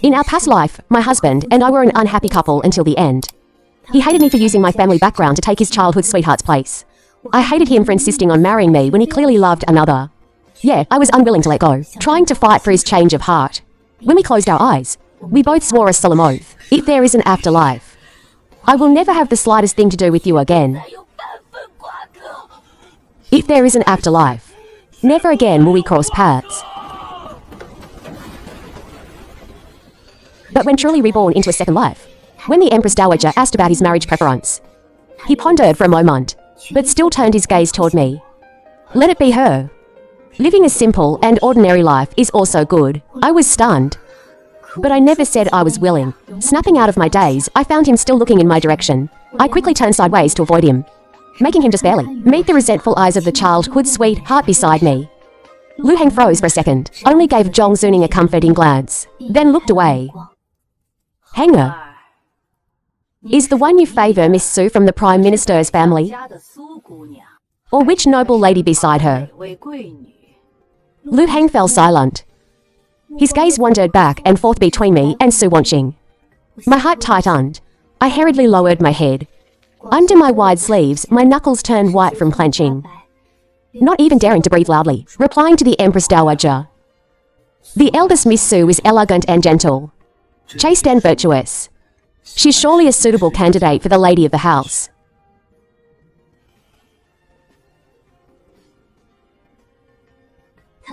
In our past life, my husband and I were an unhappy couple until the end. He hated me for using my family background to take his childhood sweetheart's place. I hated him for insisting on marrying me when he clearly loved another. Yet, I was unwilling to let go, trying to fight for his change of heart. When we closed our eyes, we both swore a solemn oath. If there is an afterlife, I will never have the slightest thing to do with you again. If there is an afterlife, never again will we cross paths. But when truly reborn into a second life, when the Empress Dowager asked about his marriage preference, he pondered for a moment, but still turned his gaze toward me. Let it be her. Living a simple and ordinary life is also good. I was stunned. But I never said I was willing. Snapping out of my daze, I found him still looking in my direction. I quickly turned sideways to avoid him, making him just barely meet the resentful eyes of the childhood sweetheart beside me. Lu Heng froze for a second, only gave Zhong Zuning a comforting glance, then looked away. Hanger. Is the one you favor Miss Su from the Prime Minister's family? Or which noble lady beside her? Lu Heng fell silent. His gaze wandered back and forth between me and Su Wanqing. My heart tightened. I hurriedly lowered my head. Under my wide sleeves, my knuckles turned white from clenching. Not even daring to breathe loudly, replying to the Empress Dowager. The eldest Miss Su is elegant and gentle, chaste and virtuous. She's surely a suitable candidate for the lady of the house.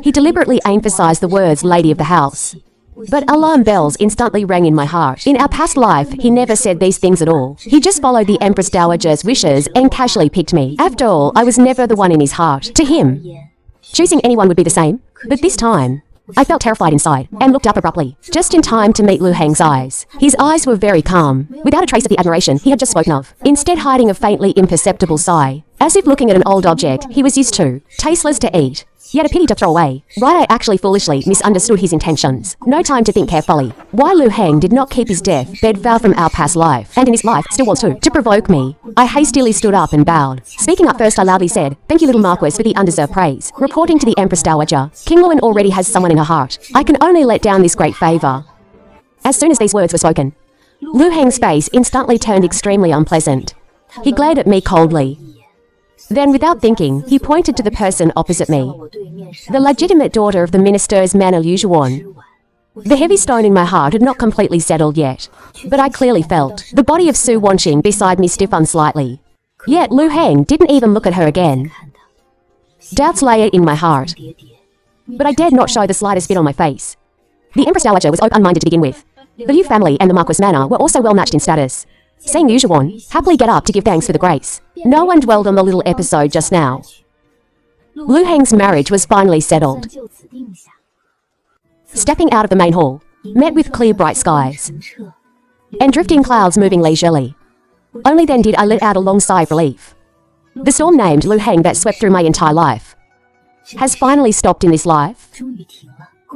He deliberately emphasized the words lady of the house. But alarm bells instantly rang in my heart. In our past life, he never said these things at all. He just followed the Empress Dowager's wishes and casually picked me. After all, I was never the one in his heart. To him, choosing anyone would be the same. But this time, I felt terrified inside and looked up abruptly, just in time to meet Lu Heng's eyes. His eyes were very calm, without a trace of the admiration he had just spoken of, instead hiding a faintly imperceptible sigh, as if looking at an old object he was used to, tasteless to eat, yet a pity to throw away. Right, I actually foolishly misunderstood his intentions. No time to think carefully. Why Lu Heng did not keep his deathbed vow from our past life, and in his life still wants to provoke me. I hastily stood up and bowed. Speaking up first, I loudly said, "Thank you, little Marquis, for the undeserved praise." Reporting to the Empress Dowager, King Luan already has someone in her heart. I can only let down this great favor. As soon as these words were spoken, Lu Heng's face instantly turned extremely unpleasant. He glared at me coldly. Then, without thinking, he pointed to the person opposite me, the legitimate daughter of the minister's manor Liu Zhuan. The heavy stone in my heart had not completely settled yet, but I clearly felt the body of Su Wanqing beside me stiffen slightly. Yet Lu Heng didn't even look at her again. Doubts lay in my heart, but I dared not show the slightest bit on my face. The Empress Dowager was open-minded to begin with. The Liu family and the Marquis manor were also well matched in status. Seeing Liu Zhuan happily get up to give thanks for the grace, no one dwelled on the little episode just now. Lu Heng's marriage was finally settled. Stepping out of the main hall, met with clear bright skies and drifting clouds moving leisurely. Only then did I let out a long sigh of relief. The storm named Lu Heng that swept through my entire life has finally stopped in this life.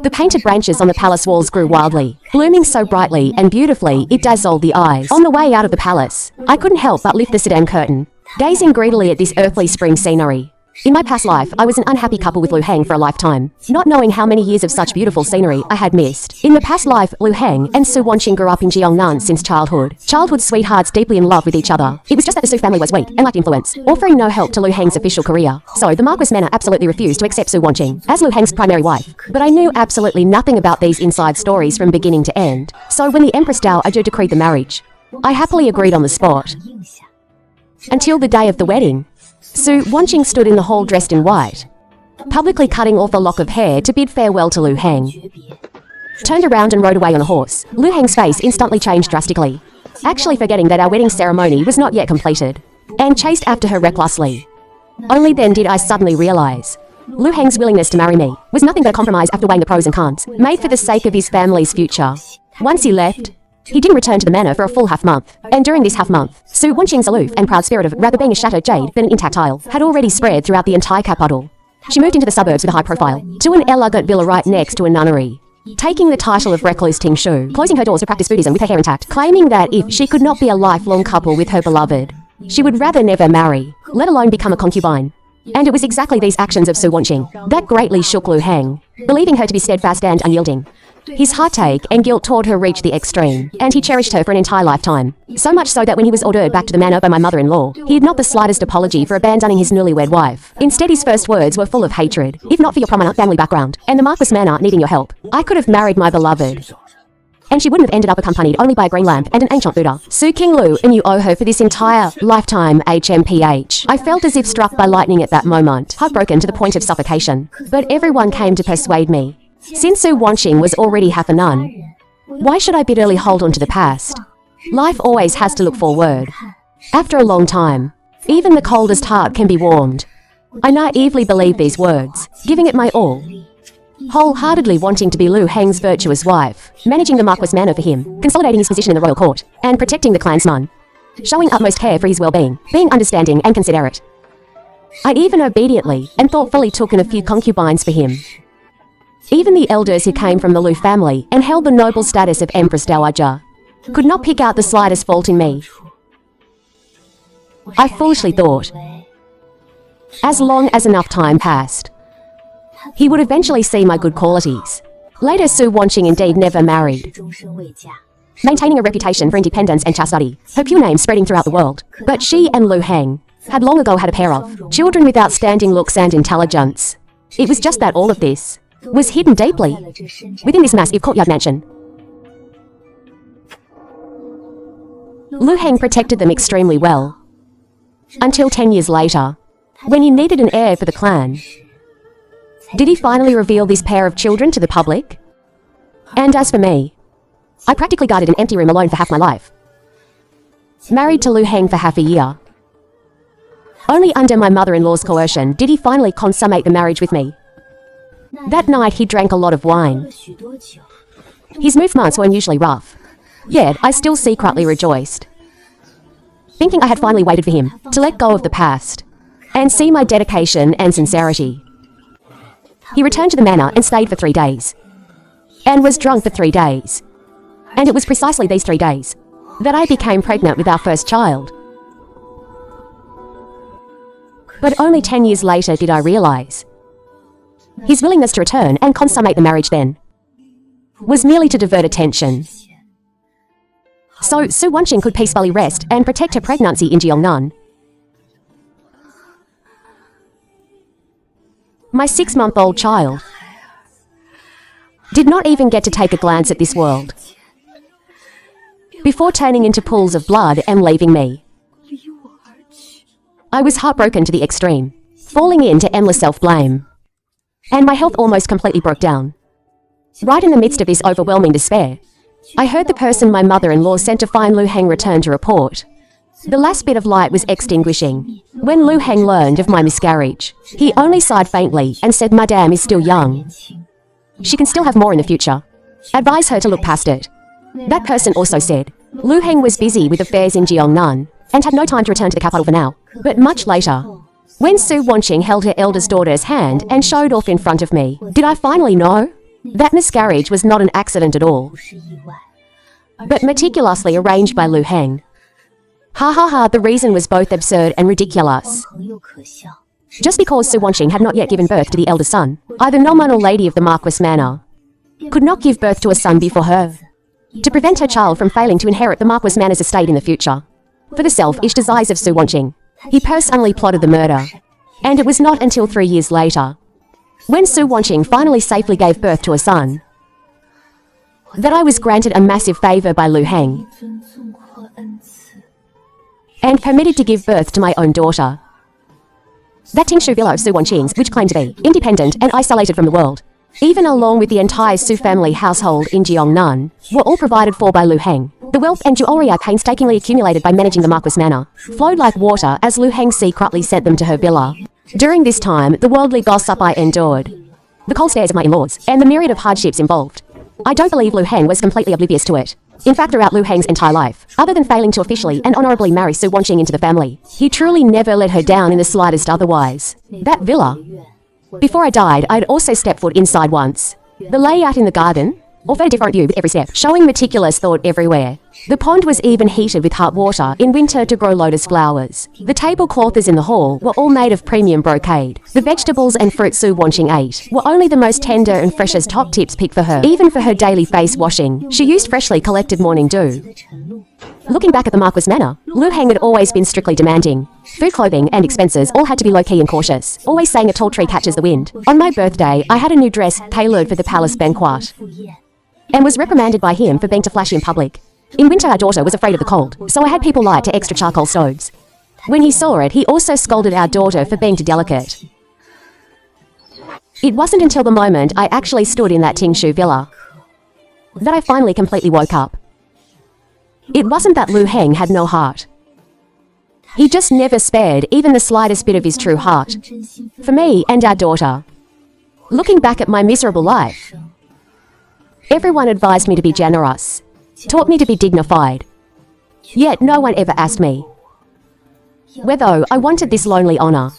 The painted branches on the palace walls grew wildly, blooming so brightly and beautifully it dazzled the eyes. On the way out of the palace, I couldn't help but lift the sedan curtain, gazing greedily at this earthly spring scenery. In my past life, I was an unhappy couple with Lu Heng for a lifetime, not knowing how many years of such beautiful scenery I had missed. In the past life, Lu Heng and Su Wanqing grew up in Jiangnan since childhood. Childhood sweethearts deeply in love with each other. It was just that the Su family was weak and lacked influence, offering no help to Lu Heng's official career. So the Marquis manor absolutely refused to accept Su Wanqing as Lu Heng's primary wife. But I knew absolutely nothing about these inside stories from beginning to end. So when the Empress Dowager decreed the marriage, I happily agreed on the spot. Until the day of the wedding, Su Wanqing stood in the hall dressed in white, publicly cutting off a lock of hair to bid farewell to Lu Heng. Turned around and rode away on a horse. Lu Heng's face instantly changed drastically, actually forgetting that our wedding ceremony was not yet completed, and chased after her recklessly. Only then did I suddenly realize Lu Heng's willingness to marry me was nothing but a compromise after weighing the pros and cons, made for the sake of his family's future. Once he left, he didn't return to the manor for a full half-month, and during this half-month, Su Wanqing's aloof and proud spirit of rather being a shattered jade than an intact tile had already spread throughout the entire capital. She moved into the suburbs with a high profile, to an elegant villa right next to a nunnery, taking the title of Recluse Tingshu, closing her doors to practice Buddhism with her hair intact, claiming that if she could not be a lifelong couple with her beloved, she would rather never marry, let alone become a concubine. And it was exactly these actions of Su Wanqing that greatly shook Lu Heng, believing her to be steadfast and unyielding. His heartache and guilt toward her reached the extreme, and he cherished her for an entire lifetime. So much so that when he was ordered back to the manor by my mother-in-law, he had not the slightest apology for abandoning his newlywed wife. Instead, his first words were full of hatred. If not for your prominent family background, and the Marquis manor needing your help, I could have married my beloved. And she wouldn't have ended up accompanied only by a green lamp and an ancient Buddha. Su King Lu, and you owe her for this entire lifetime, HMPH. I felt as if struck by lightning at that moment, heartbroken to the point of suffocation. But everyone came to persuade me. Since Su Wanqing was already half a nun, why should I bitterly hold on to the past? Life always has to look forward. After a long time, even the coldest heart can be warmed. I naively believed these words, giving it my all. Wholeheartedly wanting to be Lu Heng's virtuous wife, managing the Marquis manor for him, consolidating his position in the royal court, and protecting the clansman. Showing utmost care for his well-being, being understanding and considerate. I even obediently and thoughtfully took in a few concubines for him. Even the elders who came from the Lu family and held the noble status of Empress Dowager could not pick out the slightest fault in me. I foolishly thought, as long as enough time passed, he would eventually see my good qualities. Later, Su Wanqing indeed never married, maintaining a reputation for independence and chastity, her pure name spreading throughout the world. But she and Lu Heng had long ago had a pair of children with outstanding looks and intelligence. It was just that all of this was hidden deeply within this massive courtyard mansion. Lu Heng protected them extremely well, until 10 years later, when he needed an heir for the clan. Did he finally reveal this pair of children to the public? And as for me, I practically guarded an empty room alone for half my life. Married to Lu Heng for half a year. Only under my mother-in-law's coercion did he finally consummate the marriage with me. That night he drank a lot of wine. His movements were unusually rough, yet I still secretly rejoiced, thinking I had finally waited for him to let go of the past and see my dedication and sincerity. He returned to the manor and stayed for 3 days, and was drunk for 3 days. And it was precisely these 3 days that I became pregnant with our first child. But only 10 years later did I realize his willingness to return and consummate the marriage then was merely to divert attention, so Su Wanqing could peacefully rest and protect her pregnancy in Jiangnan. My 6-month-old child did not even get to take a glance at this world before turning into pools of blood and leaving me. I was heartbroken to the extreme, falling into endless self-blame, and my health almost completely broke down. Right in the midst of this overwhelming despair, I heard the person my mother-in-law sent to find Lu Heng return to report. The last bit of light was extinguishing. When Lu Heng learned of my miscarriage, he only sighed faintly and said Madame is still young. She can still have more in the future. Advise her to look past it. That person also said Lu Heng was busy with affairs in Jiangnan and had no time to return to the capital for now. But much later, when Su Wanqing held her eldest daughter's hand and showed off in front of me, did I finally know that miscarriage was not an accident at all, but meticulously arranged by Lu Heng. Ha ha ha, the reason was both absurd and ridiculous. Just because Su Wanqing had not yet given birth to the eldest son, I, the nominal lady of the Marquis manor, could not give birth to a son before her, to prevent her child from failing to inherit the Marquis manor's estate in the future. For the selfish desires of Su Wanqing, he personally plotted the murder, and it was not until 3 years later, when Su Wanqing finally safely gave birth to a son, that I was granted a massive favor by Lu Heng, and permitted to give birth to my own daughter. That Tingshu villa of Su Wanqing's, which claimed to be independent and isolated from the world, even along with the entire Su family household in Jiangnan, were all provided for by Lu Heng. The wealth and jewelry I painstakingly accumulated by managing the Marquis manor flowed like water as Lu Heng secretly sent them to her villa. During this time, the worldly gossip I endured, the cold stares of my in-laws, and the myriad of hardships involved, I don't believe Lu Heng was completely oblivious to it. In fact, throughout Lu Heng's entire life, other than failing to officially and honorably marry Su Wanqing into the family, he truly never let her down in the slightest otherwise. That villa. Before I died, I had also stepped foot inside once. The layout in the garden offered a different view with every step, showing meticulous thought everywhere. The pond was even heated with hot water in winter to grow lotus flowers. The tablecloths in the hall were all made of premium brocade. The vegetables and fruit Su Wanqing ate were only the most tender and freshest top tips picked for her. Even for her daily face washing, she used freshly collected morning dew. Looking back at the Marquis manor, Lu Heng had always been strictly demanding. Food, clothing, and expenses all had to be low-key and cautious, always saying a tall tree catches the wind. On my birthday, I had a new dress tailored for the palace banquet, and was reprimanded by him for being too flashy in public. In winter, our daughter was afraid of the cold, so I had people light to extra charcoal stoves. When he saw it, he also scolded our daughter for being too delicate. It wasn't until the moment I actually stood in that Tingshu villa that I finally completely woke up. It wasn't that Lu Heng had no heart. He just never spared even the slightest bit of his true heart for me and our daughter. Looking back at my miserable life, everyone advised me to be generous, taught me to be dignified. Yet no one ever asked me whether I wanted this lonely honor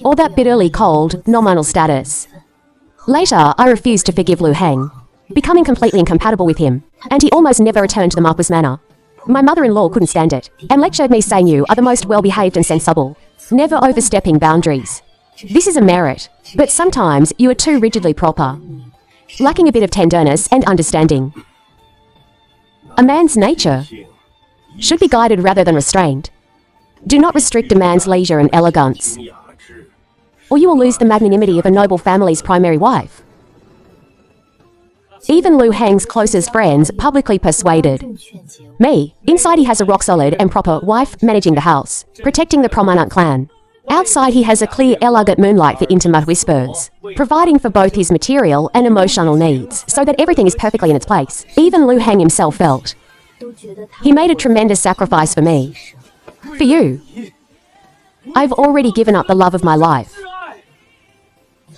or that bitterly cold, nominal status. Later, I refused to forgive Lu Heng, becoming completely incompatible with him, and he almost never returned to the Marquis manor. My mother-in-law couldn't stand it, and lectured me saying you are the most well-behaved and sensible, never overstepping boundaries. This is a merit, but sometimes you are too rigidly proper, lacking a bit of tenderness and understanding. A man's nature should be guided rather than restrained. Do not restrict a man's leisure and elegance, or you will lose the magnanimity of a noble family's primary wife. Even Lu Heng's closest friends publicly persuaded me. Inside he has a rock-solid and proper wife managing the house, protecting the prominent clan. Outside he has a clear, elegant moonlight for intimate whispers, providing for both his material and emotional needs, so that everything is perfectly in its place. Even Lu Heng himself felt he made a tremendous sacrifice for me. For you, I've already given up the love of my life.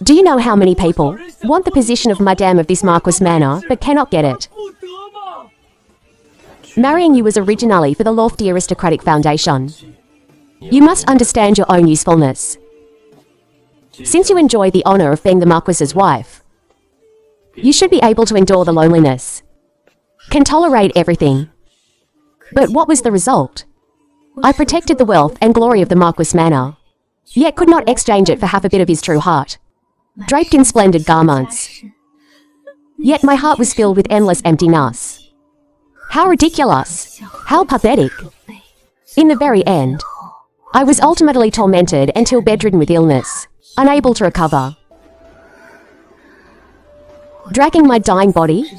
Do you know how many people want the position of Madame of this Marquis manor but cannot get it? Marrying you was originally for the lofty aristocratic foundation. You must understand your own usefulness. Since you enjoy the honor of being the Marquis's wife, you should be able to endure the loneliness, can tolerate everything. But what was the result? I protected the wealth and glory of the Marquis manor, yet could not exchange it for half a bit of his true heart, draped in splendid garments. Yet my heart was filled with endless emptiness. How ridiculous! How pathetic! In the very end, I was ultimately tormented until bedridden with illness, unable to recover. Dragging my dying body,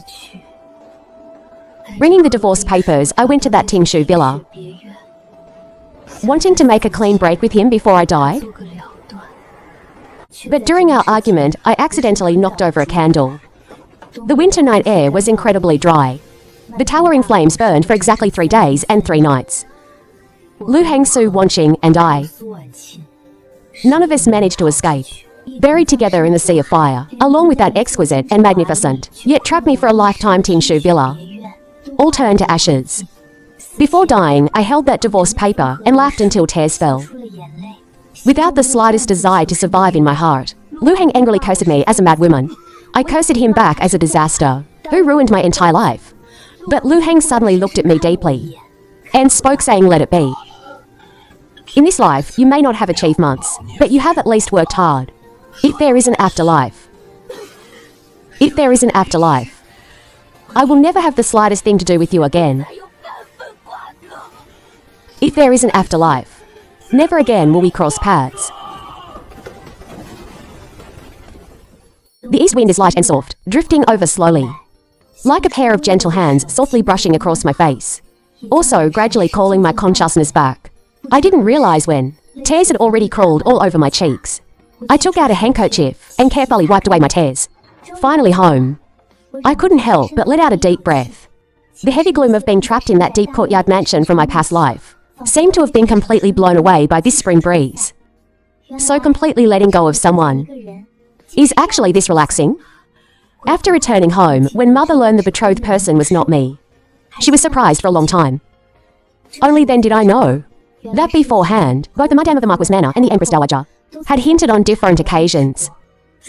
bringing the divorce papers, I went to that Tingshu villa, wanting to make a clean break with him before I died. But during our argument, I accidentally knocked over a candle. The winter night air was incredibly dry. The towering flames burned for exactly 3 days and 3 nights. Lu Heng, Su Wanqing, and I. None of us managed to escape, buried together in the sea of fire, along with that exquisite and magnificent, yet trapped me for a lifetime Tingshu villa. All turned to ashes. Before dying, I held that divorce paper and laughed until tears fell. Without the slightest desire to survive in my heart, Lu Heng angrily cursed me as a mad woman. I cursed him back as a disaster, who ruined my entire life. But Lu Heng suddenly looked at me deeply and spoke, saying, "Let it be. In this life, you may not have achievements, but you have at least worked hard. If there is an afterlife, I will never have the slightest thing to do with you again. If there is an afterlife, never again will we cross paths." The east wind is light and soft, drifting over slowly, like a pair of gentle hands softly brushing across my face, also gradually calling my consciousness back. I didn't realize when tears had already crawled all over my cheeks. I took out a handkerchief and carefully wiped away my tears. Finally home, I couldn't help but let out a deep breath. The heavy gloom of being trapped in that deep courtyard mansion from my past life seemed to have been completely blown away by this spring breeze. So completely letting go of someone is actually this relaxing? After returning home, when Mother learned the betrothed person was not me, she was surprised for a long time. Only then did I know that beforehand, both the Madame of the Marquis manor and the Empress Dowager had hinted on different occasions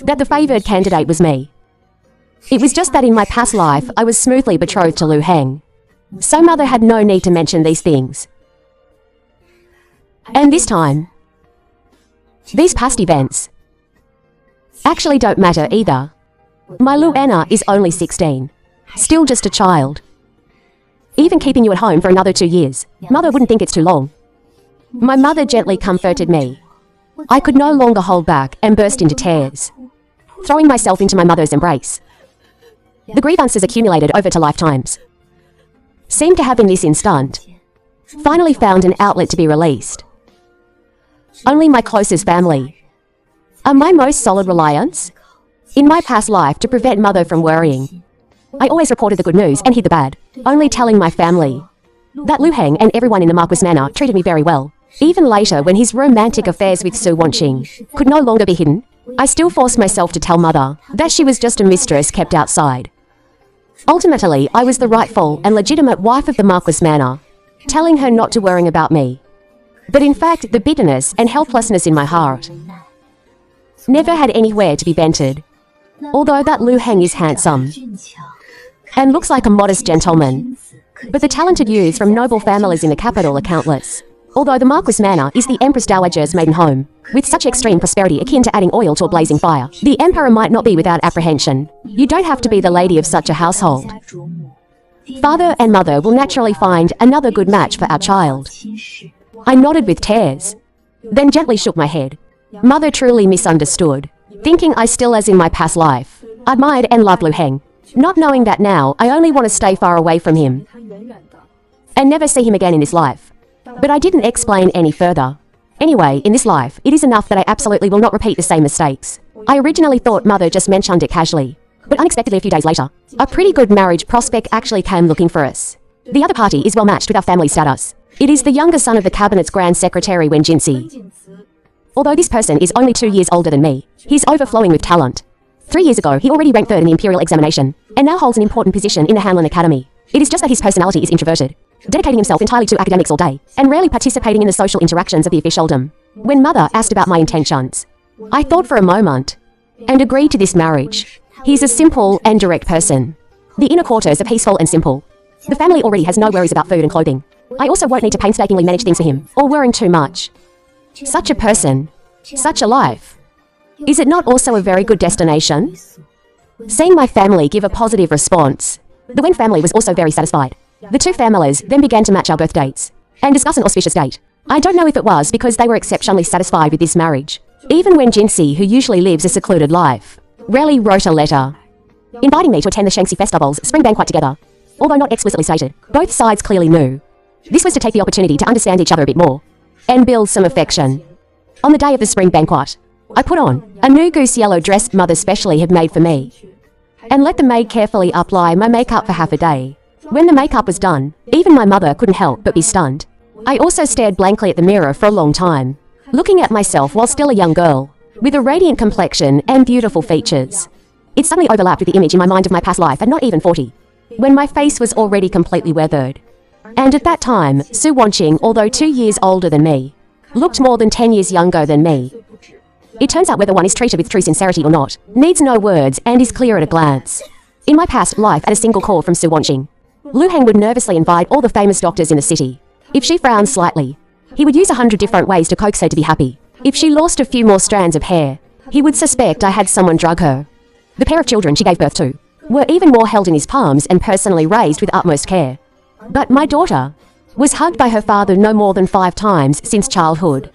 that the favoured candidate was me. It was just that in my past life, I was smoothly betrothed to Lu Heng, so mother had no need to mention these things. And this time, these past events actually don't matter either. My Lu Anna is only 16, still just a child. Even keeping you at home for another 2 years, mother wouldn't think it's too long. My mother gently comforted me. I could no longer hold back and burst into tears, throwing myself into my mother's embrace. The grievances accumulated over 2 lifetimes seemed to have in this instant finally found an outlet to be released. Only my closest family are my most solid reliance in my past life to prevent mother from worrying. I always reported the good news and hid the bad, only telling my family that Lu Heng and everyone in the Marquis Manor treated me very well. Even later, when his romantic affairs with Su Wanqing could no longer be hidden, I still forced myself to tell mother that she was just a mistress kept outside. Ultimately, I was the rightful and legitimate wife of the Marquis Manor, telling her not to worry about me. But in fact, the bitterness and helplessness in my heart never had anywhere to be vented. Although that Lu Heng is handsome and looks like a modest gentleman, but the talented youths from noble families in the capital are countless. Although the Marquis Manor is the Empress Dowager's maiden home, with such extreme prosperity akin to adding oil to a blazing fire, the Emperor might not be without apprehension. You don't have to be the lady of such a household. Father and mother will naturally find another good match for our child. I nodded with tears, then gently shook my head. Mother truly misunderstood, thinking I still, as in my past life, admired and loved Lu Heng, not knowing that now I only want to stay far away from him and never see him again in this life. But I didn't explain any further. Anyway, in this life, it is enough that I absolutely will not repeat the same mistakes. I originally thought mother just mentioned it casually, but unexpectedly a few days later, a pretty good marriage prospect actually came looking for us. The other party is well matched with our family status. It is the younger son of the cabinet's grand secretary Wen Jinxi. Although this person is only 2 years older than me, he's overflowing with talent. 3 years ago, he already ranked 3rd in the imperial examination, and now holds an important position in the Hanlin Academy. It is just that his personality is introverted, dedicating himself entirely to academics all day, and rarely participating in the social interactions of the officialdom. When mother asked about my intentions, I thought for a moment, and agreed to this marriage. He's a simple and direct person. The inner quarters are peaceful and simple. The family already has no worries about food and clothing. I also won't need to painstakingly manage things for him, or worrying too much. Such a person, such a life. Is it not also a very good destination? Seeing my family give a positive response, the Wen family was also very satisfied. The two families then began to match our birth dates and discuss an auspicious date. I don't know if it was because they were exceptionally satisfied with this marriage. Even when Jinxi, who usually lives a secluded life, rarely wrote a letter inviting me to attend the Shangxi Festival's spring banquet together. Although not explicitly stated, both sides clearly knew this was to take the opportunity to understand each other a bit more and build some affection. On the day of the spring banquet, I put on a new goose yellow dress mother specially had made for me and let the maid carefully apply my makeup for half a day. When the makeup was done, even my mother couldn't help but be stunned. I also stared blankly at the mirror for a long time, looking at myself while still a young girl, with a radiant complexion and beautiful features. It suddenly overlapped with the image in my mind of my past life at not even 40, when my face was already completely weathered. And at that time, Su Wanqing, although 2 years older than me, looked more than 10 years younger than me. It turns out whether one is treated with true sincerity or not needs no words and is clear at a glance. In my past life, at a single call from Su Wanqing, Lu Heng would nervously invite all the famous doctors in the city. If she frowned slightly, he would use 100 different ways to coax her to be happy. If she lost a few more strands of hair, he would suspect I had someone drug her. The pair of children she gave birth to were even more held in his palms and personally raised with utmost care. But my daughter was hugged by her father no more than 5 times since childhood.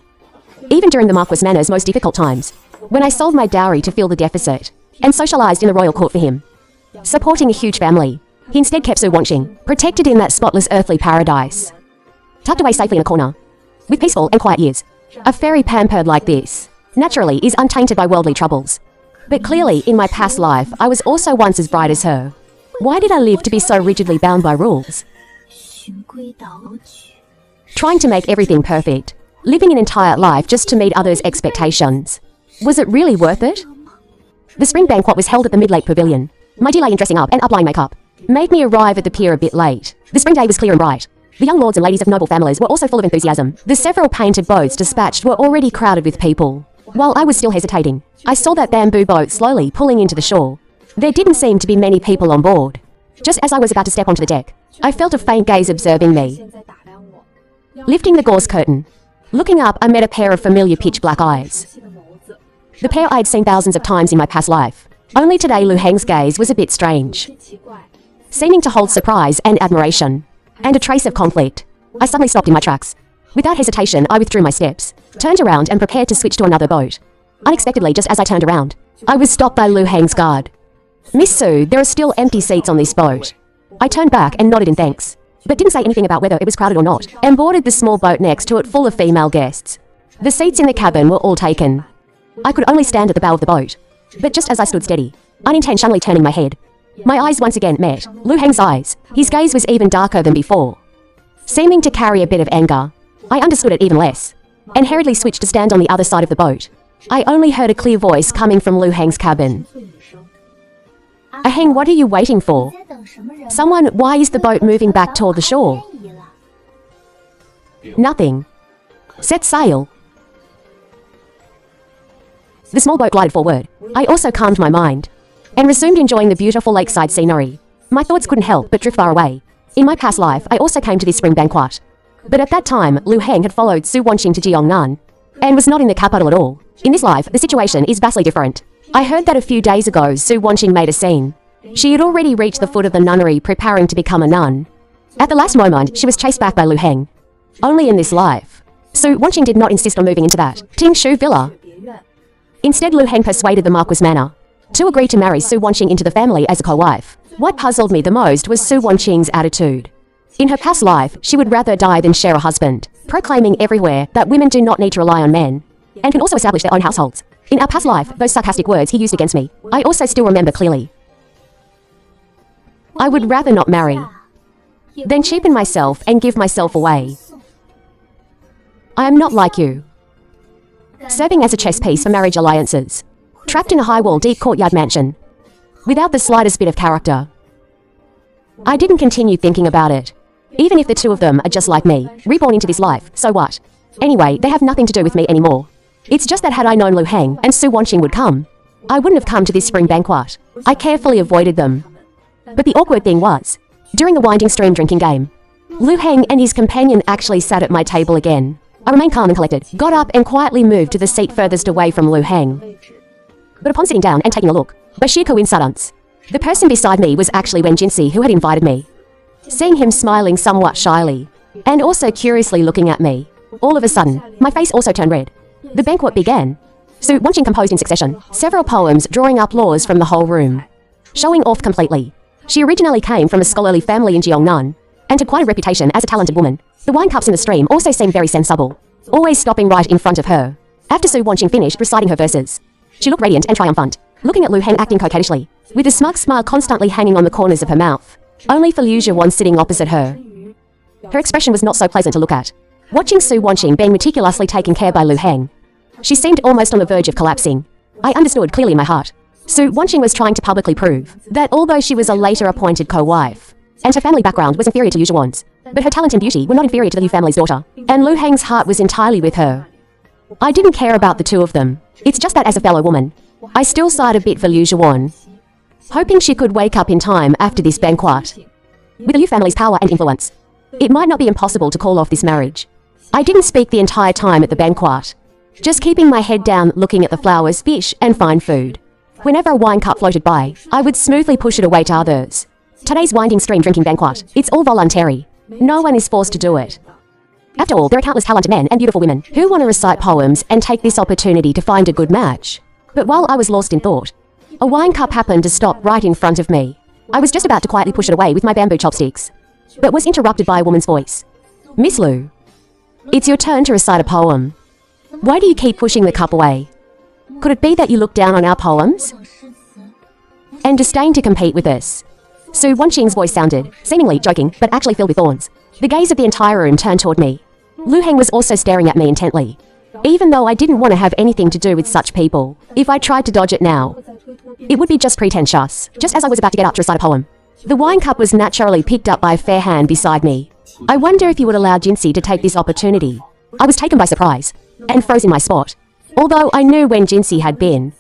Even during the Marquis Manor's most difficult times, when I sold my dowry to fill the deficit and socialized in the royal court for him, supporting a huge family, he instead kept Su Wanqing, protected in that spotless earthly paradise, tucked away safely in a corner, with peaceful and quiet years. A fairy pampered like this, naturally, is untainted by worldly troubles. But clearly, in my past life, I was also once as bright as her. Why did I live to be so rigidly bound by rules? Trying to make everything perfect, living an entire life just to meet others' expectations. Was it really worth it? The spring banquet was held at the Mid-Lake Pavilion. My delay in dressing up and applying makeup made me arrive at the pier a bit late. The spring day was clear and bright. The young lords and ladies of noble families were also full of enthusiasm. The several painted boats dispatched were already crowded with people. While I was still hesitating, I saw that bamboo boat slowly pulling into the shore. There didn't seem to be many people on board. Just as I was about to step onto the deck, I felt a faint gaze observing me. Lifting the gauze curtain, looking up, I met a pair of familiar pitch black eyes. The pair I'd seen thousands of times in my past life. Only today Lu Heng's gaze was a bit strange, seeming to hold surprise and admiration, and a trace of conflict. I suddenly stopped in my tracks. Without hesitation, I withdrew my steps, turned around and prepared to switch to another boat. Unexpectedly, just as I turned around, I was stopped by Lu Heng's guard. "Miss Su, there are still empty seats on this boat." I turned back and nodded in thanks, but didn't say anything about whether it was crowded or not, and boarded the small boat next to it full of female guests. The seats in the cabin were all taken. I could only stand at the bow of the boat, but just as I stood steady, unintentionally turning my head, my eyes once again met Lu Heng's eyes. His gaze was even darker than before, seeming to carry a bit of anger. I understood it even less, and hurriedly switched to stand on the other side of the boat. I only heard a clear voice coming from Lu Heng's cabin. "Heng, what are you waiting for? Someone, why is the boat moving back toward the shore?" "Nothing. Set sail." The small boat glided forward. I also calmed my mind and resumed enjoying the beautiful lakeside scenery. My thoughts couldn't help but drift far away. In my past life, I also came to this spring banquet. But at that time, Lu Heng had followed Su Wanqing to Jiangnan and was not in the capital at all. In this life, the situation is vastly different. I heard that a few days ago, Su Wanqing made a scene. She had already reached the foot of the nunnery preparing to become a nun. At the last moment, she was chased back by Lu Heng. Only in this life, Su Wanqing did not insist on moving into that Tingshu villa. Instead, Lu Heng persuaded the Marquis Manor to agree to marry Su Wanqing into the family as a co-wife. What puzzled me the most was Su Wanqing's attitude. In her past life, she would rather die than share a husband, proclaiming everywhere that women do not need to rely on men, and can also establish their own households. In our past life, those sarcastic words he used against me, I also still remember clearly. I would rather not marry than cheapen myself and give myself away. I am not like you, serving as a chess piece for marriage alliances, trapped in a high-wall deep courtyard mansion, without the slightest bit of character. I didn't continue thinking about it. Even if the two of them are just like me, reborn into this life, so what? Anyway, they have nothing to do with me anymore. It's just that had I known Lu Heng and Su Wanqing would come, I wouldn't have come to this spring banquet. I carefully avoided them. But the awkward thing was, during the winding stream drinking game, Lu Heng and his companion actually sat at my table again. I remained calm and collected, got up and quietly moved to the seat furthest away from Lu Heng. But upon sitting down and taking a look, by sheer coincidence, the person beside me was actually Wen Jinsi, who had invited me. Seeing him smiling somewhat shyly, and also curiously looking at me, all of a sudden, my face also turned red. The banquet began. Su Wanqing composed in succession several poems drawing applause from the whole room, showing off completely. She originally came from a scholarly family in Jiangnan, and had quite a reputation as a talented woman. The wine cups in the stream also seemed very sensible, always stopping right in front of her. After Su Wanqing finished reciting her verses, she looked radiant and triumphant, looking at Lu Heng acting coquettishly, with a smug smile constantly hanging on the corners of her mouth. Only for Liu Zhiwan sitting opposite her. Her expression was not so pleasant to look at. Watching Su Wanqing being meticulously taken care by Lu Heng, she seemed almost on the verge of collapsing. I understood clearly in my heart. Su Wanqing was trying to publicly prove that although she was a later appointed co-wife, and her family background was inferior to Liu Zhiwan's, but her talent and beauty were not inferior to the Liu family's daughter, and Lu Heng's heart was entirely with her. I didn't care about the two of them. It's just that as a fellow woman, I still sighed a bit for Liu Zhiwan, hoping she could wake up in time after this banquet. With the Liu family's power and influence, it might not be impossible to call off this marriage. I didn't speak the entire time at the banquet, just keeping my head down looking at the flowers, fish, and fine food. Whenever a wine cup floated by, I would smoothly push it away to others. Today's winding stream drinking banquet, it's all voluntary. No one is forced to do it. After all, there are countless talented men and beautiful women who want to recite poems and take this opportunity to find a good match. But while I was lost in thought, a wine cup happened to stop right in front of me. I was just about to quietly push it away with my bamboo chopsticks, but was interrupted by a woman's voice. "Miss Lu, it's your turn to recite a poem. Why do you keep pushing the cup away? Could it be that you look down on our poems and disdain to compete with us?" Su Wanqing's voice sounded, seemingly joking, but actually filled with thorns. The gaze of the entire room turned toward me. Lu Heng was also staring at me intently. Even though I didn't want to have anything to do with such people, if I tried to dodge it now, it would be just pretentious. Just as I was about to get up to recite a poem, the wine cup was naturally picked up by a fair hand beside me. I wonder if you would allow Jinsi to take this opportunity. I was taken by surprise and froze in my spot. Although I knew when Jinsi had been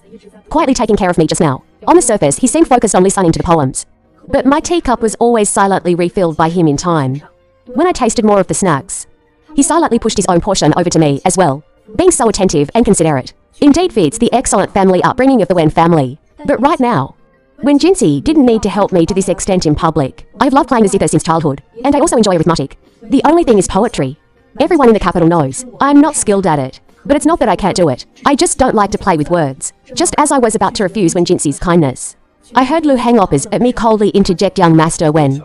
quietly taking care of me just now. On the surface, he seemed focused on listening to the poems. But my teacup was always silently refilled by him in time. When I tasted more of the snacks, he silently pushed his own portion over to me as well, being so attentive and considerate. Indeed fits the excellent family upbringing of the Wen family. But right now, when Jinsey didn't need to help me to this extent in public, I've loved playing the zither since childhood, and I also enjoy arithmetic. The only thing is poetry. Everyone in the capital knows I'm not skilled at it, but it's not that I can't do it. I just don't like to play with words. Just as I was about to refuse when Jinsey's kindness, I heard Lu Hang Oppers at me coldly interject young master when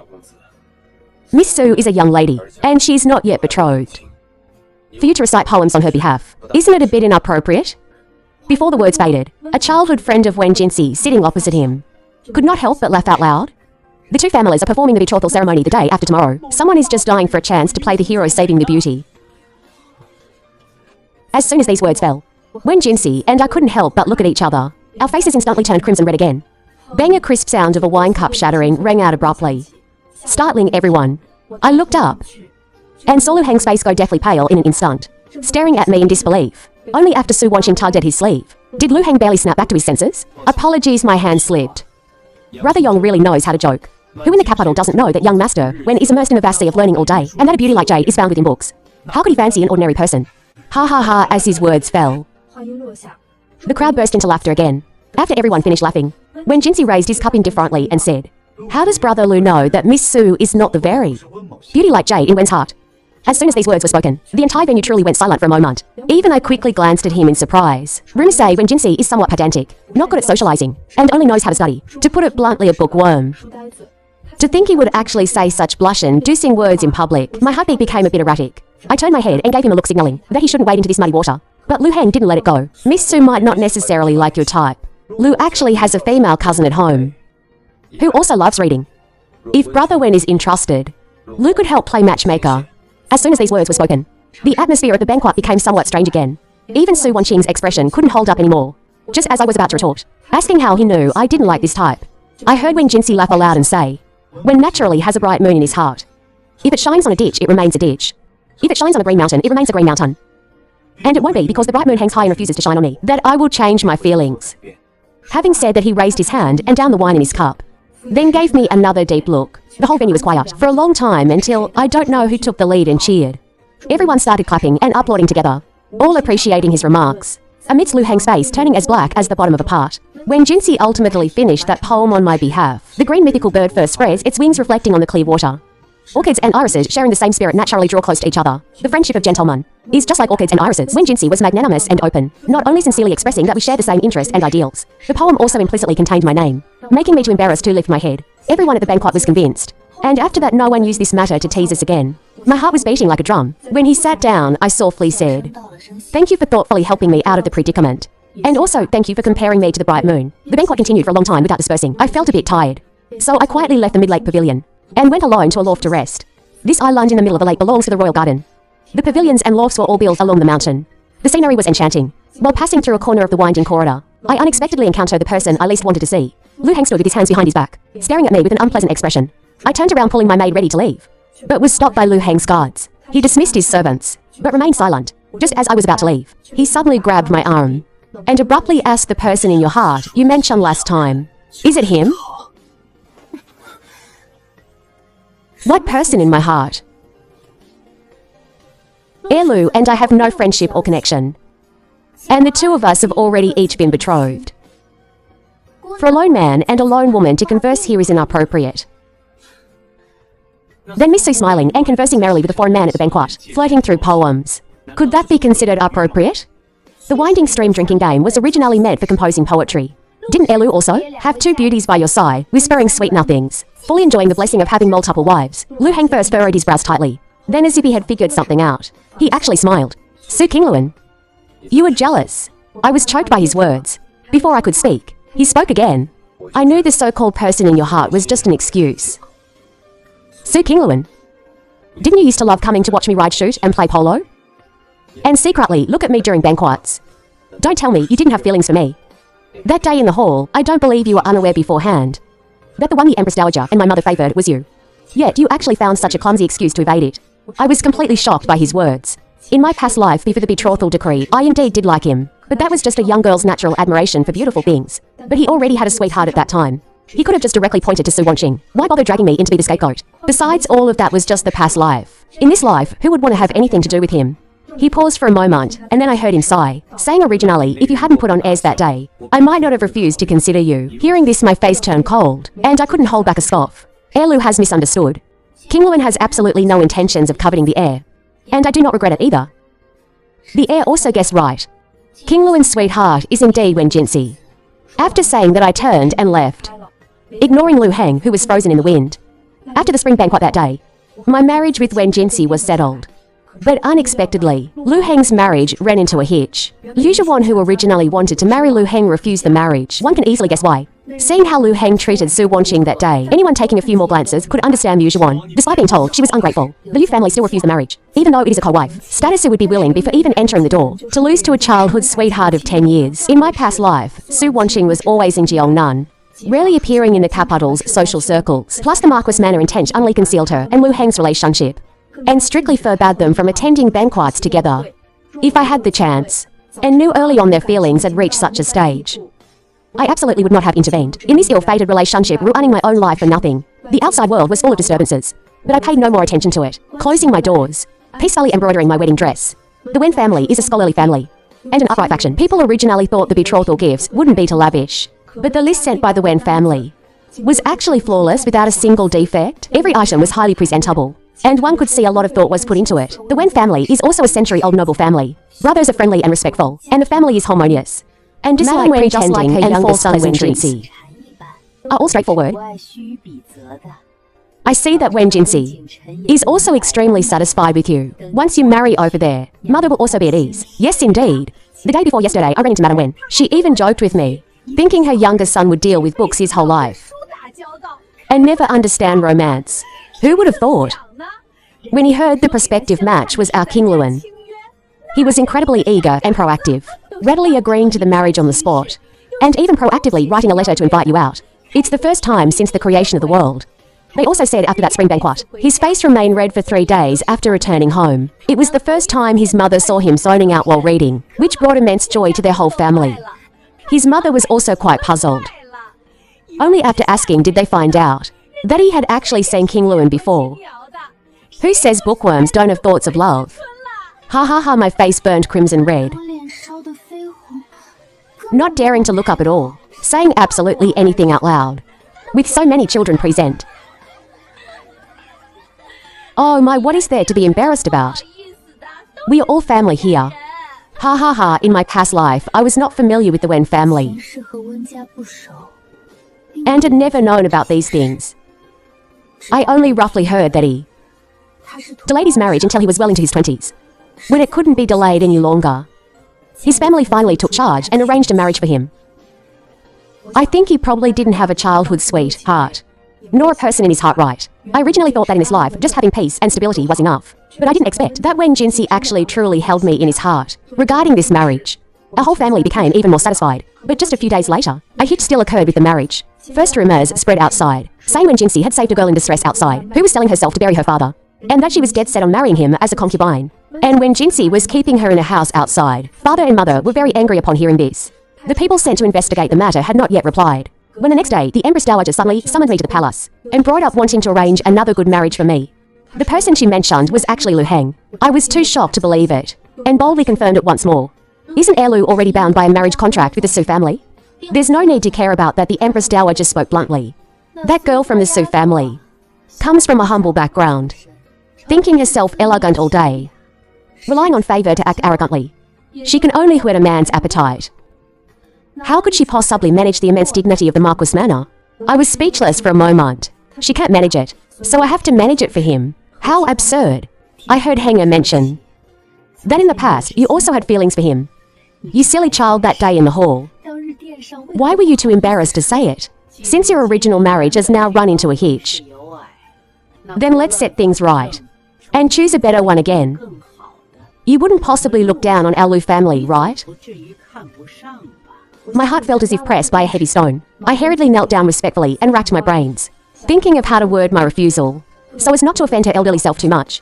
Miss Su is a young lady, and she's not yet betrothed. For you to recite poems on her behalf, isn't it a bit inappropriate? Before the words faded, a childhood friend of Wen Jinsey sitting opposite him could not help but laugh out loud. The two families are performing the betrothal ceremony the day after tomorrow. Someone is just dying for a chance to play the hero saving the beauty. As soon as these words fell, Wen Jinsey and I couldn't help but look at each other. Our faces instantly turned crimson red again. Bang, a crisp sound of a wine cup shattering rang out abruptly, startling everyone. I looked up and saw Lu Hang's face go deathly pale in an instant, staring at me in disbelief. Only after Su Wanqing tugged at his sleeve did Lu Hang barely snap back to his senses. Apologies, my hand slipped. Brother Yong really knows how to joke. Who in the capital doesn't know that young master Wen is immersed in a vast sea of learning all day, and that a beauty like Jade is found within books? How could he fancy an ordinary person? Ha ha ha, as his words fell. The crowd burst into laughter again. After everyone finished laughing, Wen Jinsey raised his cup indifferently and said, "How does Brother Lu know that Miss Su is not the very beauty like Jade in Wen's heart?" As soon as these words were spoken, the entire venue truly went silent for a moment. Even I quickly glanced at him in surprise. Rumors say Wen Jinsey is somewhat pedantic, not good at socializing, and only knows how to study. To put it bluntly, a bookworm. To think he would actually say such blush-inducing words in public, my heartbeat became a bit erratic. I turned my head and gave him a look signaling that he shouldn't wade into this muddy water. But Lu Hang didn't let it go. Miss Su might not necessarily like your type. Lu actually has a female cousin at home who also loves reading. If Brother Wen is interested, Lu could help play matchmaker. As soon as these words were spoken, the atmosphere at the banquet became somewhat strange again. Even Su Wanqing's expression couldn't hold up anymore. Just as I was about to retort, asking how he knew I didn't like this type, I heard Wen Jinsey laugh aloud and say, "Wen naturally has a bright moon in his heart. If it shines on a ditch, it remains a ditch. If it shines on a green mountain, it remains a green mountain. And it won't be because the bright moon hangs high and refuses to shine on me that I will change my feelings." Having said that, he raised his hand and downed the wine in his cup, then gave me another deep look. The whole venue was quiet for a long time until I don't know who took the lead and cheered. Everyone started clapping and applauding together, all appreciating his remarks. Amidst Lu Hang's face turning as black as the bottom of a pot, when Jinsey ultimately finished that poem on my behalf, the green mythical bird first spreads its wings reflecting on the clear water. Orchids and irises sharing the same spirit naturally draw close to each other. The friendship of gentlemen is just like orchids and irises. Wen Jinsey was magnanimous and open, not only sincerely expressing that we share the same interests and ideals. The poem also implicitly contained my name, making me too embarrassed to lift my head. Everyone at the banquet was convinced. And after that, no one used this matter to tease us again. My heart was beating like a drum. When he sat down, I softly said, "Thank you for thoughtfully helping me out of the predicament. And also, thank you for comparing me to the bright moon." The banquet continued for a long time without dispersing. I felt a bit tired, so I quietly left the mid-lake pavilion and went alone to a loft to rest. This island in the middle of the lake belongs to the royal garden. The pavilions and lofts were all built along the mountain. The scenery was enchanting. While passing through a corner of the winding corridor, I unexpectedly encountered the person I least wanted to see. Lu Hang stood with his hands behind his back, staring at me with an unpleasant expression. I turned around, pulling my maid ready to leave, but was stopped by Lu Hang's guards. He dismissed his servants, but remained silent. Just as I was about to leave, he suddenly grabbed my arm and abruptly asked, "The person in your heart you mentioned last time, is it him?" What person in my heart? Lu and I have no friendship or connection, and the two of us have already each been betrothed. For a lone man and a lone woman to converse here is inappropriate. Then Miss Su smiling and conversing merrily with a foreign man at the banquet, flirting through poems. Could that be considered appropriate? The winding stream drinking game was originally meant for composing poetry. Didn't Lu also have two beauties by your side, whispering sweet nothings, fully enjoying the blessing of having multiple wives? Lu Hang first furrowed his brows tightly, then as if he had figured something out, he actually smiled. "Su Qingluan, you were jealous." I was choked by his words. Before I could speak, he spoke again. "I knew the so-called person in your heart was just an excuse." "Su Qingluan, didn't you used to love coming to watch me ride, shoot, and play polo? And secretly look at me during banquets? Don't tell me you didn't have feelings for me. That day in the hall, I don't believe you were unaware beforehand that the one the Empress Dowager and my mother favored was you. Yet you actually found such a clumsy excuse to evade it." I was completely shocked by his words. In my past life before the betrothal decree, I indeed did like him, but that was just a young girl's natural admiration for beautiful things. But he already had a sweetheart at that time. He could have just directly pointed to Su Wanqing. Why bother dragging me in to be the scapegoat? Besides, all of that was just the past life. In this life, who would want to have anything to do with him? He paused for a moment, and then I heard him sigh, saying originally, if you hadn't put on airs that day, I might not have refused to consider you. Hearing this, my face turned cold, and I couldn't hold back a scoff. Lu has misunderstood. King Luan has absolutely no intentions of coveting the heir. And I do not regret it either. The heir also guessed right. King Luan's sweetheart is indeed Wen Jinxi. After saying that, I turned and left, ignoring Lu Heng, who was frozen in the wind. After the spring banquet that day, my marriage with Wen Jinxi was settled. But unexpectedly, Lu Heng's marriage ran into a hitch. Liu Zhiwan, who originally wanted to marry Lu Heng, refused the marriage. One can easily guess why. Seeing how Lu Heng treated Su Wanqing that day, anyone taking a few more glances could understand Liu Zhiwan. Despite being told she was ungrateful, the Liu family still refused the marriage. Even though it is a co-wife, status Su would be willing before even entering the door to lose to a childhood sweetheart of 10 years. In my past life, Su Wanqing was always in Jiangnan, rarely appearing in the capital's social circles. Plus the Marquis manner intentionally concealed her and Lu Heng's relationship, and strictly forbade them from attending banquets together. If I had the chance, and knew early on their feelings had reached such a stage, I absolutely would not have intervened in this ill-fated relationship, ruining my own life for nothing. The outside world was full of disturbances, but I paid no more attention to it, closing my doors, peacefully embroidering my wedding dress. The Wen family is a scholarly family, and an upright faction. People originally thought the betrothal gifts wouldn't be too lavish, but the list sent by the Wen family was actually flawless without a single defect. Every item was highly presentable, and one could see a lot of thought was put into it. The Wen family is also a century-old noble family. Brothers are friendly and respectful, and the family is harmonious. And dislike pretending and false pleasantries are all straightforward. I see that Wen Jinxi is also extremely satisfied with you. Once you marry over there, mother will also be at ease. Yes, indeed. The day before yesterday, I ran into Madame Wen. She even joked with me, thinking her younger son would deal with books his whole life and never understand romance. Who would have thought? When he heard the prospective match was our King Luan, he was incredibly eager and proactive, readily agreeing to the marriage on the spot, and even proactively writing a letter to invite you out. It's the first time since the creation of the world. They also said after that spring banquet, his face remained red for 3 days after returning home. It was the first time his mother saw him zoning out while reading, which brought immense joy to their whole family. His mother was also quite puzzled. Only after asking did they find out that he had actually seen King Luan before. Who says bookworms don't have thoughts of love? Ha ha ha, my face burned crimson red. Not daring to look up at all, saying absolutely anything out loud, with so many children present. Oh my, what is there to be embarrassed about? We are all family here. Ha ha ha, in my past life, I was not familiar with the Wen family, and had never known about these things. I only roughly heard that he delayed his marriage until he was well into his 20s, when it couldn't be delayed any longer. His family finally took charge and arranged a marriage for him. I think he probably didn't have a childhood sweetheart, nor a person in his heart right. I originally thought that in this life, just having peace and stability was enough. But I didn't expect that Wen Jinxi actually truly held me in his heart. Regarding this marriage, our whole family became even more satisfied. But just a few days later, a hitch still occurred with the marriage. First rumors spread outside, saying Wen Jinxi had saved a girl in distress outside, who was selling herself to bury her father, and that she was dead set on marrying him as a concubine. And Wen Jinxi was keeping her in a house outside. Father and mother were very angry upon hearing this. The people sent to investigate the matter had not yet replied, when the next day, the Empress Dowager suddenly summoned me to the palace, and brought up wanting to arrange another good marriage for me. The person she mentioned was actually Lu Heng. I was too shocked to believe it, and boldly confirmed it once more. Isn't Lu already bound by a marriage contract with the Su family? There's no need to care about that, the Empress Dowager spoke bluntly. That girl from the Su family comes from a humble background, thinking herself elegant all day, relying on favor to act arrogantly. She can only whet a man's appetite. How could she possibly manage the immense dignity of the Marquis manor? I was speechless for a moment. She can't manage it, so I have to manage it for him. How absurd. I heard Henger mention that in the past you also had feelings for him. You silly child, that day in the hall. Why were you too embarrassed to say it? Since your original marriage has now run into a hitch, then let's set things right and choose a better one again. You wouldn't possibly look down on our Lu family, right? My heart felt as if pressed by a heavy stone. I hurriedly knelt down respectfully and racked my brains, thinking of how to word my refusal, so as not to offend her elderly self too much.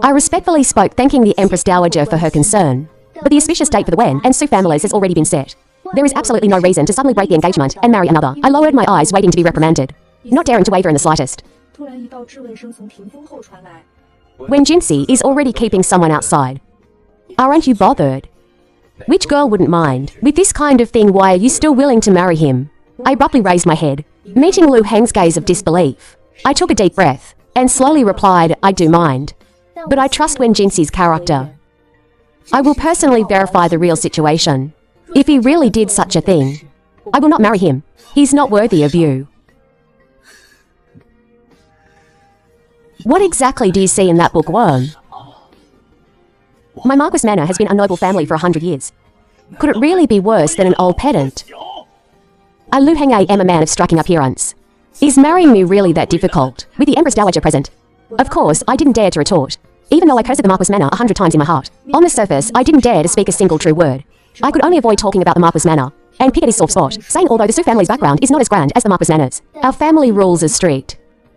I respectfully spoke, thanking the Empress Dowager for her concern, but the auspicious date for the Wen and Su families has already been set. There is absolutely no reason to suddenly break the engagement and marry another. I lowered my eyes, waiting to be reprimanded, not daring to waver in the slightest. When Jinxie is already keeping someone outside. Aren't you bothered? Which girl wouldn't mind? With this kind of thing, why are you still willing to marry him? I abruptly raised my head, meeting Lu Heng's gaze of disbelief. I took a deep breath and slowly replied, I do mind. But I trust Wen Jinxie's character. I will personally verify the real situation. If he really did such a thing, I will not marry him. He's not worthy of you. What exactly do you see in that bookworm? My Marquis Manor has been a noble family for 100 years. Could it really be worse than an old pedant? I Lu Heng am a man of striking appearance. Is marrying me really that difficult, with the Empress Dowager present? Of course, I didn't dare to retort, even though I cursed the Marquis Manor 100 times in my heart. On the surface, I didn't dare to speak a single true word. I could only avoid talking about the Marquis Manor, and pick at his soft spot, saying although the Su family's background is not as grand as the Marquis Manor's, our family rules are strict,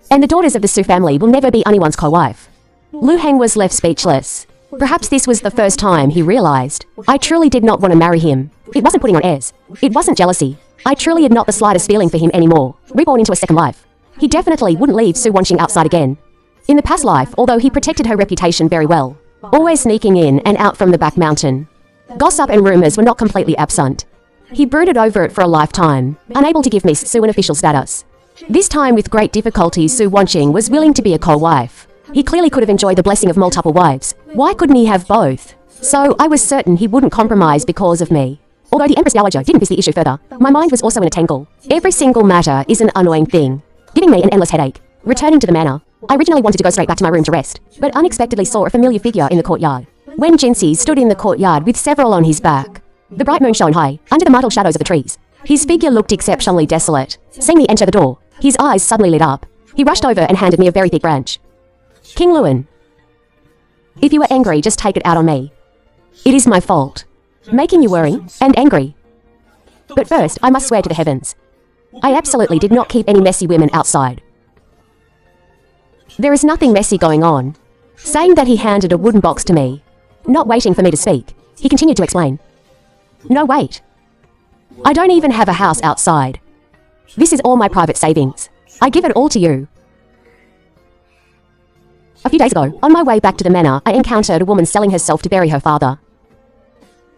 and the daughters of the Su family will never be anyone's co-wife. Lu Heng was left speechless. Perhaps this was the first time he realized I truly did not want to marry him. It wasn't putting on airs. It wasn't jealousy. I truly had not the slightest feeling for him anymore. Reborn into a second life. He definitely wouldn't leave Su Wanqing outside again. In the past life, although he protected her reputation very well, always sneaking in and out from the back mountain, gossip and rumors were not completely absent. He brooded over it for a lifetime, unable to give Miss Su an official status. This time, with great difficulty, Su Wanqing was willing to be a co-wife. He clearly could have enjoyed the blessing of multiple wives. Why couldn't he have both? So I was certain he wouldn't compromise because of me. Although the Empress Dowager didn't push the issue further, my mind was also in a tangle. Every single matter is an annoying thing, giving me an endless headache. Returning to the manor, I originally wanted to go straight back to my room to rest, but unexpectedly saw a familiar figure in the courtyard. Wen Jinxie stood in the courtyard with several on his back. The bright moon shone high, under the mottled shadows of the trees. His figure looked exceptionally desolate. Seeing me enter the door, his eyes suddenly lit up. He rushed over and handed me a very thick branch. King Luan, if you are angry, just take it out on me. It is my fault, making you worry and angry. But first, I must swear to the heavens, I absolutely did not keep any messy women outside. There is nothing messy going on. Saying that, he handed a wooden box to me. Not waiting for me to speak, he continued to explain. No, wait. I don't even have a house outside. This is all my private savings. I give it all to you. A few days ago, on my way back to the manor, I encountered a woman selling herself to bury her father.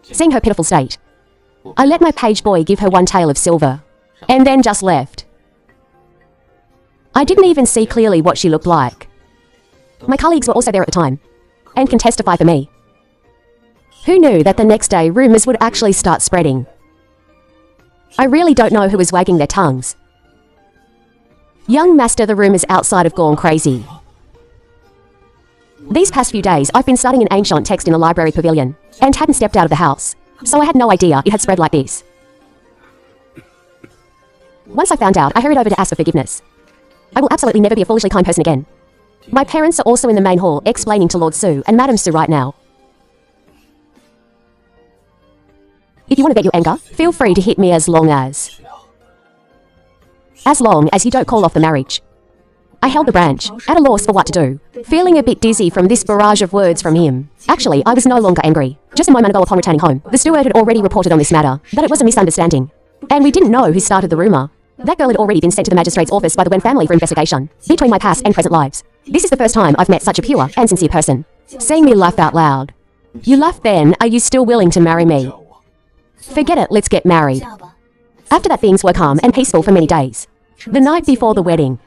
Seeing her pitiful state, I let my page boy give her one tael of silver, and then just left. I didn't even see clearly what she looked like. My colleagues were also there at the time, and can testify for me. Who knew that the next day rumors would actually start spreading? I really don't know who was wagging their tongues. Young master, the rumors outside have gone crazy. These past few days, I've been studying an ancient text in the library pavilion, and hadn't stepped out of the house, so I had no idea it had spread like this. Once I found out, I hurried over to ask for forgiveness. I will absolutely never be a foolishly kind person again. My parents are also in the main hall, explaining to Lord Su and Madame Su right now. If you want to vent your anger, feel free to hit me as long as you don't call off the marriage. I held the branch, at a loss for what to do, feeling a bit dizzy from this barrage of words from him. Actually, I was no longer angry. Just a moment ago upon returning home, the steward had already reported on this matter, that it was a misunderstanding. And we didn't know who started the rumor. That girl had already been sent to the magistrate's office by the Wen family for investigation, between my past and present lives. This is the first time I've met such a pure and sincere person. Seeing me laugh out loud. You laugh then, are you still willing to marry me? Forget it, let's get married. After that, things were calm and peaceful for many days. The night before the wedding,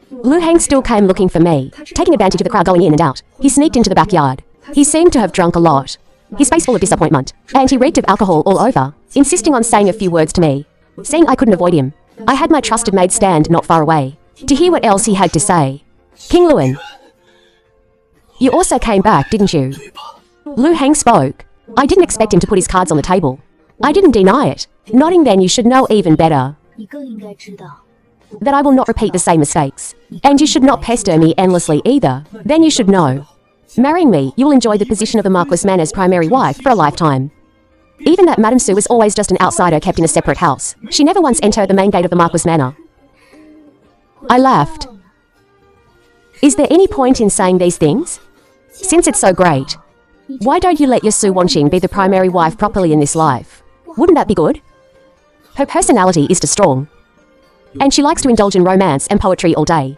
Lu Heng still came looking for me, taking advantage of the crowd going in and out. He sneaked into the backyard. He seemed to have drunk a lot, his face full of disappointment, and he reeked of alcohol all over, insisting on saying a few words to me. Seeing I couldn't avoid him, I had my trusted maid stand not far away, to hear what else he had to say. King Luan, you also came back, didn't you? Lu Heng spoke. I didn't expect him to put his cards on the table. I didn't deny it. Nodding, then you should know even better that I will not repeat the same mistakes. And you should not pester me endlessly either. Then you should know. Marrying me, you will enjoy the position of the Marquis Manor's primary wife for a lifetime. Even that Madame Su was always just an outsider kept in a separate house. She never once entered the main gate of the Marquis Manor. I laughed. Is there any point in saying these things? Since it's so great, why don't you let your Su Wanqing be the primary wife properly in this life? Wouldn't that be good? Her personality is too strong. And she likes to indulge in romance and poetry all day.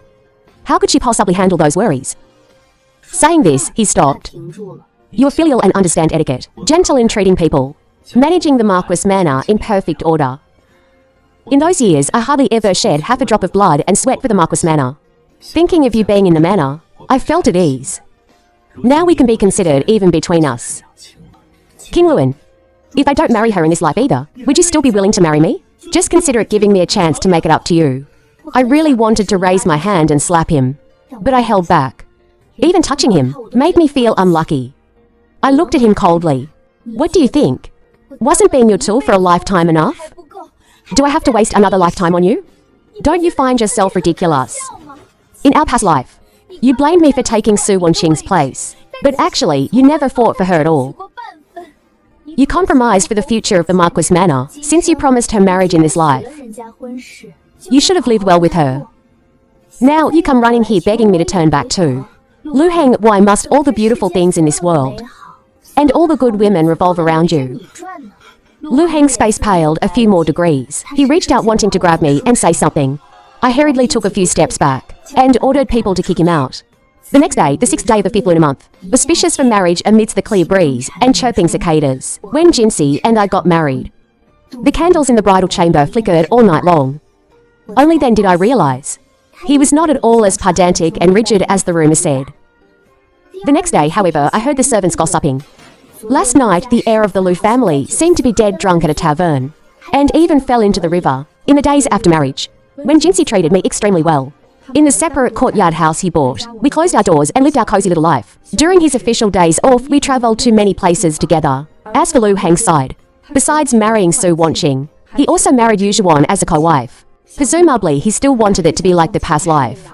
How could she possibly handle those worries? Saying this, he stopped. You are filial and understand etiquette, gentle in treating people, managing the Marquis manor in perfect order. In those years, I hardly ever shed half a drop of blood and sweat for the Marquis manor. Thinking of you being in the manor, I felt at ease. Now we can be considered even between us. King Lewin, if I don't marry her in this life either, would you still be willing to marry me? Just consider it giving me a chance to make it up to you. I really wanted to raise my hand and slap him, but I held back. Even touching him made me feel unlucky. I looked at him coldly. What do you think? Wasn't being your tool for a lifetime enough? Do I have to waste another lifetime on you? Don't you find yourself ridiculous? In our past life, you blamed me for taking Su Wanqing's place, but actually, you never fought for her at all. You compromised for the future of the Marquis manor, since you promised her marriage in this life. You should have lived well with her. Now you come running here begging me to turn back too. Lu Heng, why must all the beautiful things in this world and all the good women revolve around you? Lu Heng's face paled a few more degrees. He reached out wanting to grab me and say something. I hurriedly took a few steps back and ordered people to kick him out. The next day, the 6th day of the 5th lunar month, auspicious for marriage amidst the clear breeze and chirping cicadas, when Jinsi and I got married. The candles in the bridal chamber flickered all night long. Only then did I realize he was not at all as pedantic and rigid as the rumor said. The next day, however, I heard the servants gossiping. Last night, the heir of the Lu family seemed to be dead drunk at a tavern, and even fell into the river, in the days after marriage, when Jinsi treated me extremely well. In the separate courtyard house he bought, we closed our doors and lived our cozy little life. During his official days off, we travelled to many places together. As for Lu Heng's side, besides marrying Su Wanqing, he also married Yu Zhuan as a co-wife. Presumably, he still wanted it to be like the past life,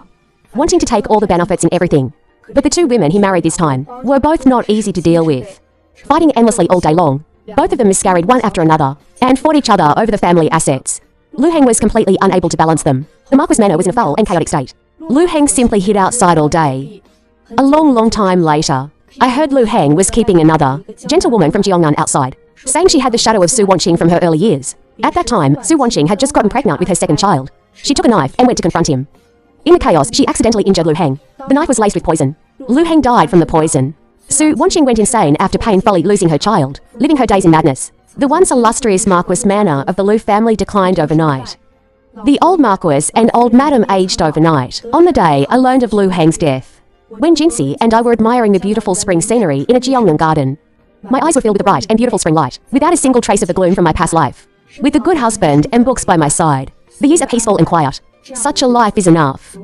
wanting to take all the benefits and everything. But the two women he married this time were both not easy to deal with. Fighting endlessly all day long, both of them miscarried one after another, and fought each other over the family assets. Lu Heng was completely unable to balance them. The Marquis manor was in a foul and chaotic state. Lu Heng simply hid outside all day. A long time later, I heard Lu Heng was keeping another gentlewoman from Jiangnan outside, saying she had the shadow of Su Wanqing from her early years. At that time, Su Wanqing had just gotten pregnant with her second child. She took a knife and went to confront him. In the chaos, she accidentally injured Lu Heng. The knife was laced with poison. Lu Heng died from the poison. Su Wanqing went insane after painfully losing her child, living her days in madness. The once illustrious Marquis manor of the Lu family declined overnight. The old Marquis and old Madam aged overnight. On the day, I learned of Lu Heng's death, when Jinsi and I were admiring the beautiful spring scenery in a Jiangnan garden. My eyes were filled with the bright and beautiful spring light, without a single trace of the gloom from my past life. With a good husband and books by my side, the years are peaceful and quiet. Such a life is enough.